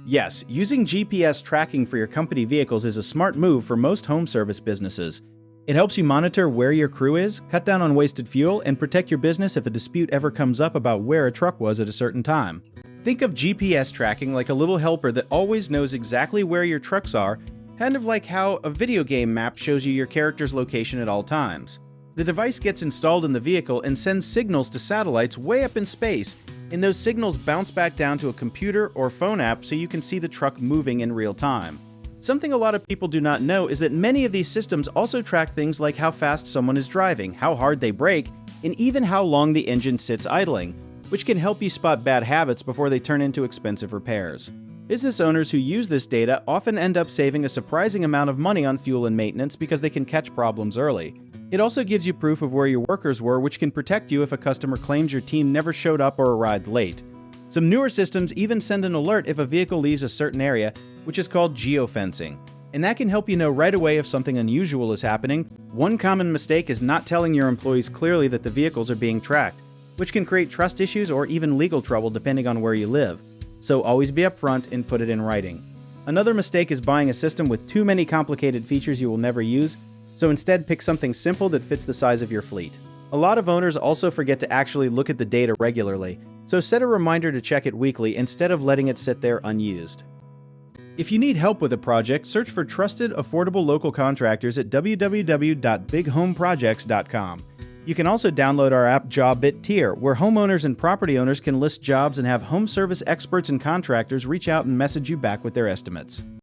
Yes, using GPS tracking for your company vehicles is a smart move for most home service businesses. It helps you monitor where your crew is, cut down on wasted fuel, and protect your business if a dispute ever comes up about where a truck was at a certain time. Think of GPS tracking like a little helper that always knows exactly where your trucks are, kind of like how a video game map shows you your character's location at all times. The device gets installed in the vehicle and sends signals to satellites way up in space, and those signals bounce back down to a computer or phone app so you can see the truck moving in real time. Something a lot of people do not know is that many of these systems also track things like how fast someone is driving, how hard they brake, and even how long the engine sits idling, which can help you spot bad habits before they turn into expensive repairs. Business owners who use this data often end up saving a surprising amount of money on fuel and maintenance because they can catch problems early. It also gives you proof of where your workers were, which can protect you if a customer claims your team never showed up or arrived late. Some newer systems even send an alert if a vehicle leaves a certain area, which is called geofencing. And that can help you know right away if something unusual is happening. One common mistake is not telling your employees clearly that the vehicles are being tracked, which can create trust issues or even legal trouble depending on where you live. So always be upfront and put it in writing. Another mistake is buying a system with too many complicated features you will never use, so instead pick something simple that fits the size of your fleet. A lot of owners also forget to actually look at the data regularly, so set a reminder to check it weekly instead of letting it sit there unused. If you need help with a project, search for trusted, affordable local contractors at www.bighomeprojects.com. You can also download our app JobBit Tier, where homeowners and property owners can list jobs and have home service experts and contractors reach out and message you back with their estimates.